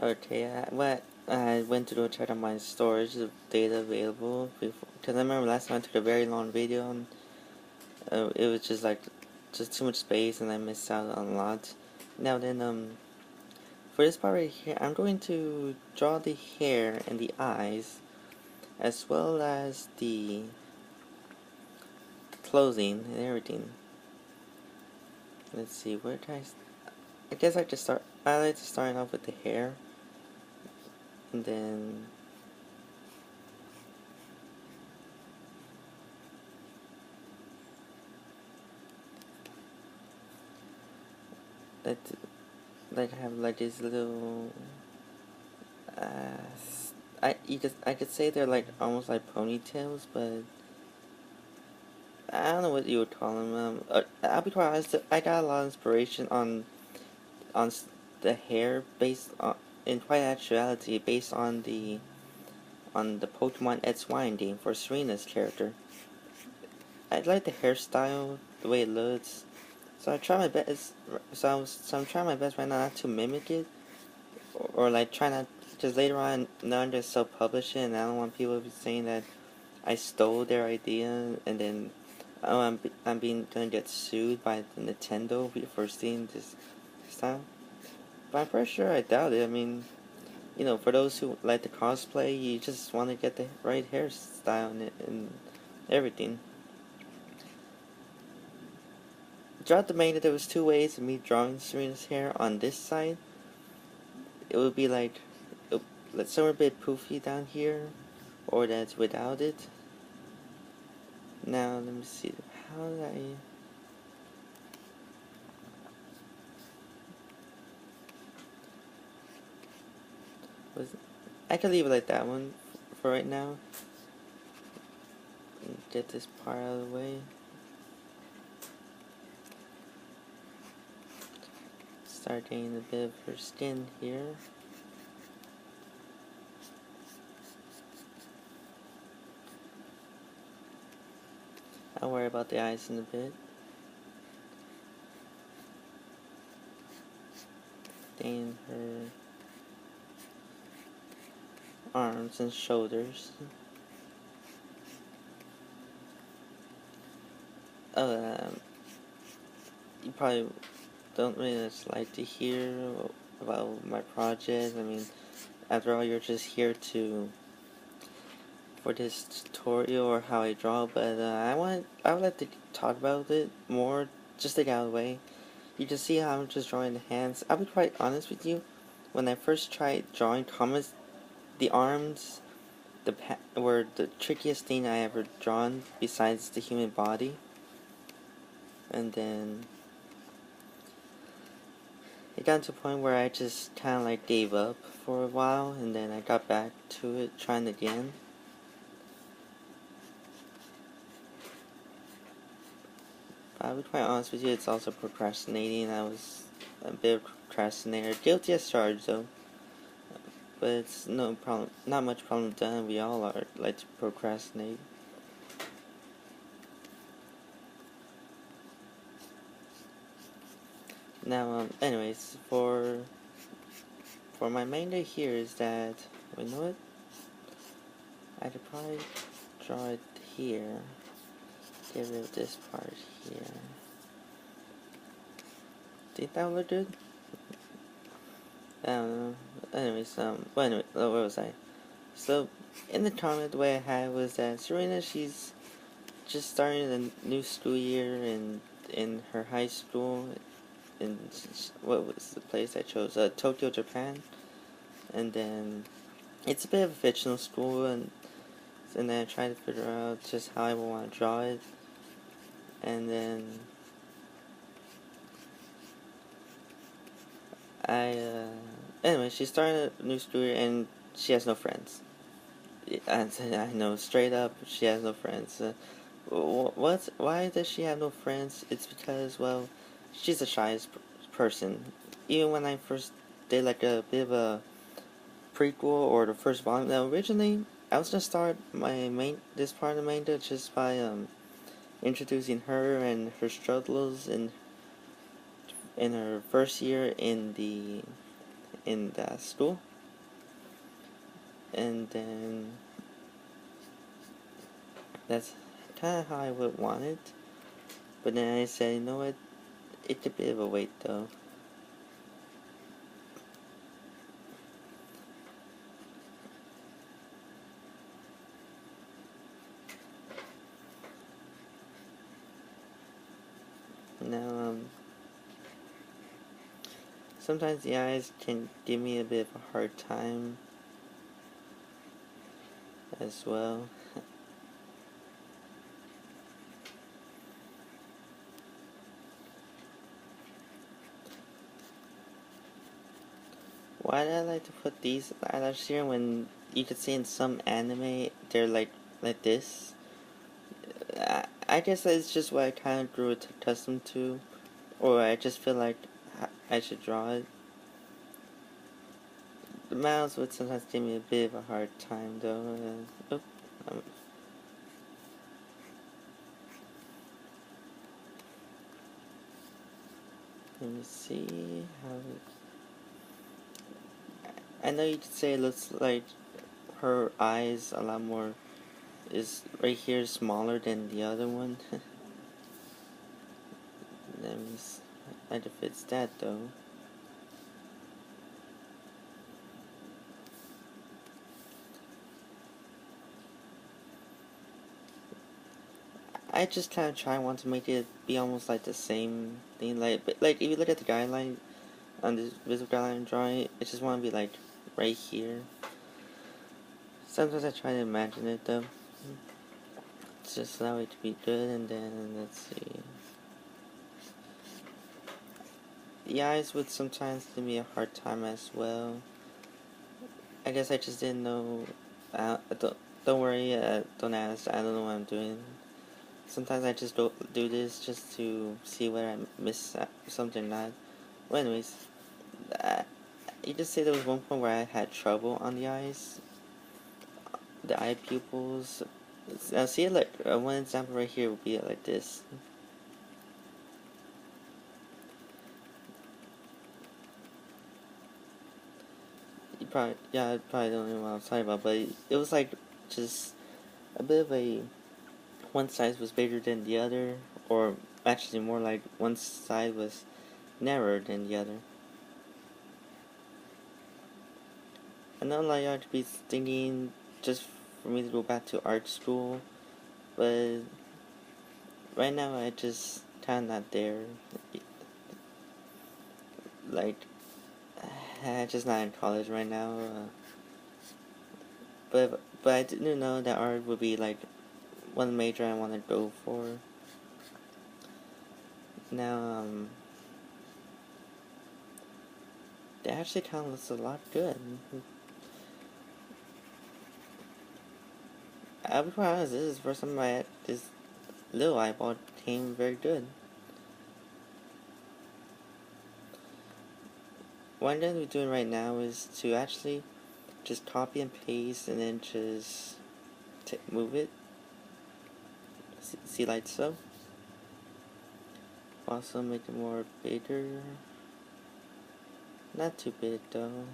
Okay, I went to go check on my storage of data available before, because I remember last time I took a very long video and it was just too much space and I missed out on a lot. Now then, for this part right here, I'm going to draw the hair and the eyes, as well as the clothing and everything. Let's see, where can I guess I just start. I like to start off with the hair, and then let like have like these little. Uh, I could say they're like almost like ponytails, but I don't know what you would call them. I'll be quite honest. I got a lot of inspiration on the hair based on, in quite actuality, based on the Pokemon X-Y game for Serena's character. I like the hairstyle, the way it looks. So I try my best. So I'm trying my best right now not to mimic it, or like try not. Because later on, now I'm just self-publish it, and I don't want people to be saying that I stole their idea, and then I'm being gonna get sued by Nintendo for stealing this style. But I'm pretty sure I doubt it. I mean, for those who like the cosplay, you just want to get the right hairstyle and everything. Throughout the manga, there was two ways of me drawing Serena's hair. On this side, it would be like somewhere a bit poofy down here, or that's without it. Now let me see. How did I? I could leave it like that one for right now. Get this part out of the way. Start getting a bit of her skin here. I'll worry about the eyes in a bit. Then her arms and shoulders. Oh, you probably don't really just like to hear about my project. I mean, after all, you're just here for this tutorial or how I draw. But I would like to talk about it more, just to get out of the way. You can see how I'm just drawing the hands. I'll be quite honest with you. When I first tried drawing comics, the arms were the trickiest thing I ever drawn besides the human body. And then it got to a point where I just kind of like gave up for a while, and then I got back to it, trying again. But I'll be quite honest with you, it's also procrastinating. I was a bit of a procrastinator. Guilty as charged though. But it's no problem, not much problem done. We all are like to procrastinate. Now, anyways, for my main day here is that, you know what? I could probably draw it here. Get rid of this part here. Think that would look good? I don't know. Anyways, where was I? So, in the comment, the way I had it was that Serena, she's just starting a new school year in her high school. In what was the place I chose? Tokyo, Japan. And then it's a bit of a fictional school, and then I tried to figure out just how I want to draw it. And then anyway, she's starting a new school year and she has no friends. I know, straight up, she has no friends. Why does she have no friends? It's because, well, she's the shyest person. Even when I first did like a bit of a prequel or the first volume, now originally I was gonna start this part of the manga just by introducing her and her struggles in her first year in the school, and then that's kind of how I would want it. But then I said, you know what, it's a bit of a wait though. Now, sometimes the eyes can give me a bit of a hard time as well. Why do I like to put these eyelashes here when you could see in some anime they're like this? I guess it's just what I kind of grew accustomed to, or I just feel like I should draw it. The mouths would sometimes give me a bit of a hard time though. Um, Let me see how. I know you could say it looks like her eyes a lot more is right here smaller than the other one. Let me see if it's that though. I just kind of want to make it be almost like the same thing, but if you look at the guideline on this visual guideline drawing, I just want to be like right here. Sometimes I try to imagine it though. It's just allow it to be good, and then let's see. The eyes would sometimes give me a hard time as well. I guess I just didn't know. Don't worry. Don't ask. I don't know what I'm doing. Sometimes I just don't do this just to see where I miss something or not. Well, anyways, you just say there was one point where I had trouble on the eyes, the eye pupils. Now see, like one example right here would be like this. You probably, yeah, I probably don't know what I'm talking about, but it was like just a bit of a one side was bigger than the other, or actually more like one side was narrower than the other. I know like I'd be thinking just for me to go back to art school, but right now I just kinda not there. Like, I'm just not in college right now. But I didn't know that art would be like one major I want to go for. Now, it actually kind of looks a lot good. I'll be quite honest, this is the first time this little eyeball came very good. What I'm going to be doing right now is to actually just copy and paste and then just move it. See like so. Also make it more bigger. Not too big though.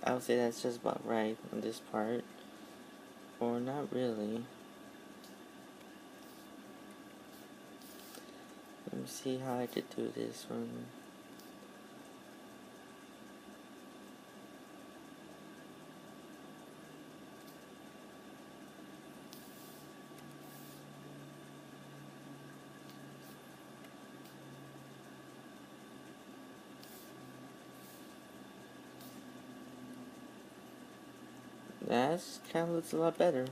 I would say that's just about right on this part. Or not really. Let me see how I could do this one. That kind of looks a lot better.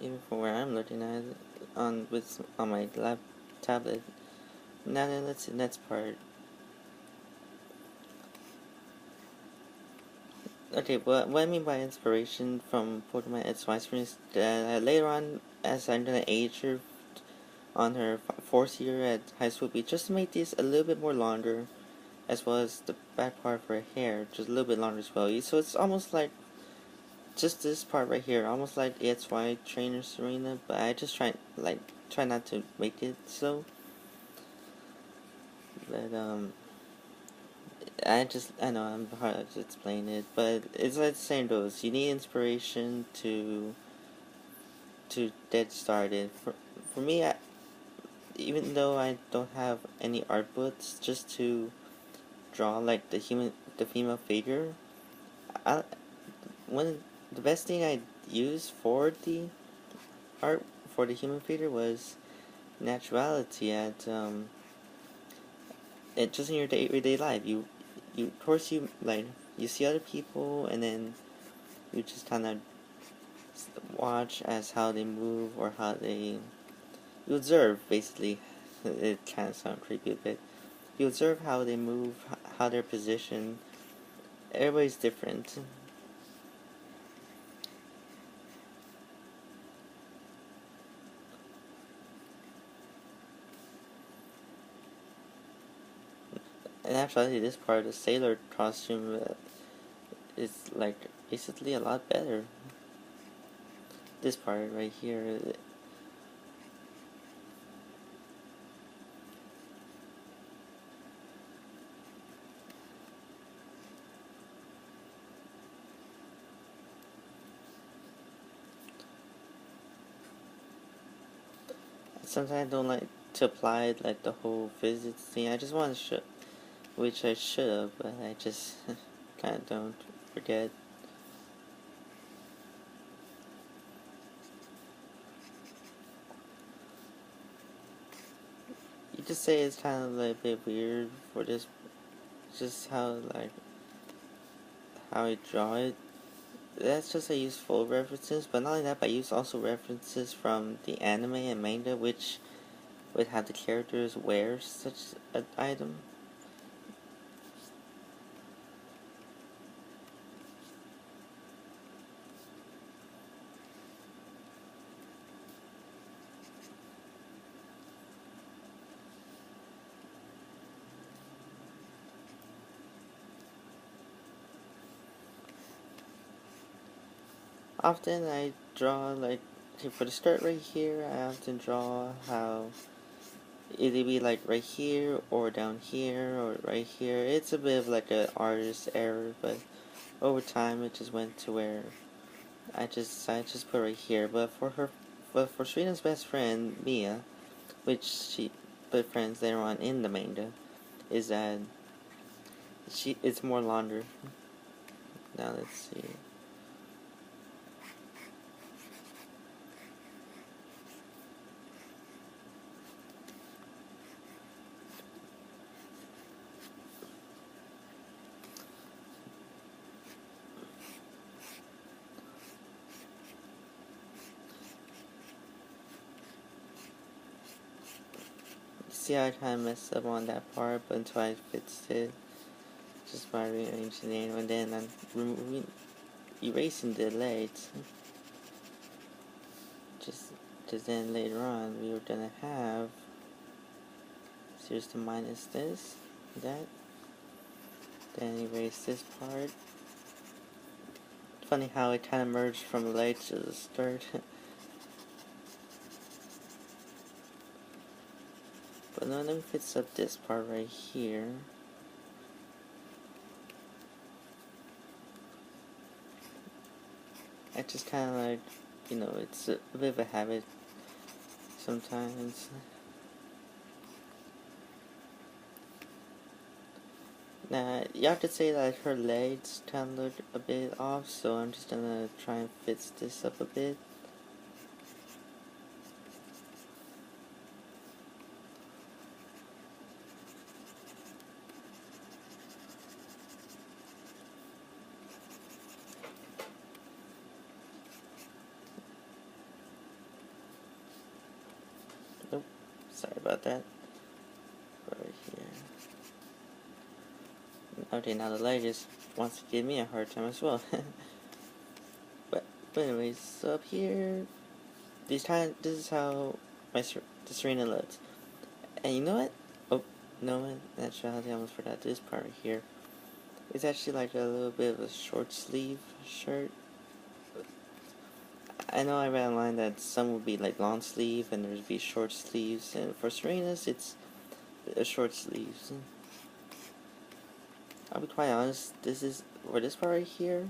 Even from where I'm looking at it on my tablet. Now then, let's see the next part. Okay, what I mean by inspiration from Pokemon X-Y screen is that later on, as I'm gonna age her on her fourth year at high school, we just make these a little bit more longer, as well as the back part of her hair, just a little bit longer as well. So it's almost like just this part right here, almost like X-Y Trainer Serena, but I just try like try not to make it so. But I know I'm hard to explain it, but it's like the same dose. You need inspiration to get started. For me, even though I don't have any art books, just to draw like the female figure, I one the best thing I used for the art for the human figure was naturality. At just in your everyday life, of course you like you see other people, and then you just kind of watch as how they move or how they you observe basically. It kind of sounds creepy, but you observe how they move, how they're positioned. Everybody's different. And actually, this part of the sailor costume is like basically a lot better. This part right here. Sometimes I don't like to apply like the whole physics thing. I just want to show, which I should have, but I just kind of don't forget. You just say it's kind of like a bit weird for this, just how I draw it. That's just I use full references, but not only that, but I use also references from the anime and manga, which would have the characters wear such an item. Often I draw like for the skirt right here. I often draw how it'd be like right here or down here or right here. It's a bit of like an artist error, but over time it just went to where I just put right here. But for Serena's best friend Mia, which she put friends later on in the manga, is that it's more longer. Now let's see. See how I kind of messed up on that part, but until I fixed it, just by rearranging it, and then I'm erasing the legs. Just then later on, we were gonna have, so just to minus this, that, then erase this part. Funny how it kind of merged from the legs to the skirt. But no, let me fix up this part right here. I just kind of like, it's a bit of a habit sometimes. Now, you have to say that her legs kind of look a bit off, so I'm just gonna try and fix this up a bit. Nope, sorry about that. Right here. Okay, now the leg just wants to give me a hard time as well. but anyways, so up here, this is how the Serena looks. And you know what? Oh, no, in actuality, I almost forgot this part right here. It's actually like a little bit of a short sleeve shirt. I know I read online that some would be like long sleeve and there'd be short sleeves, and for Serena's it's a short sleeves. I'll be quite honest, this is, for this part right here,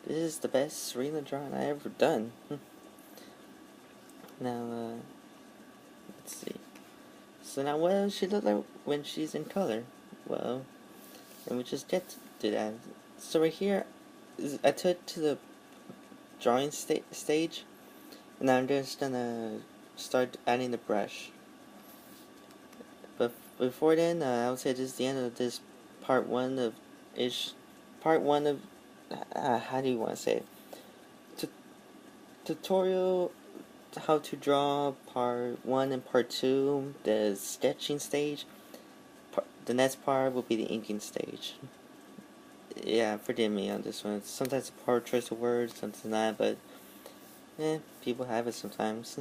this is the best Serena drawing I ever done. Now, let's see. So now what does she look like when she's in color? Well, let me just get to that. So right here, I took to the drawing stage, and I'm just gonna start adding the brush. But before then, I would say this is the end of this part one of part one of how do you want to say it? Tutorial how to draw part one and part two, the sketching stage. The next part will be the inking stage. Yeah, forgive me on this one. Sometimes a poor choice of words, sometimes not, but people have it sometimes.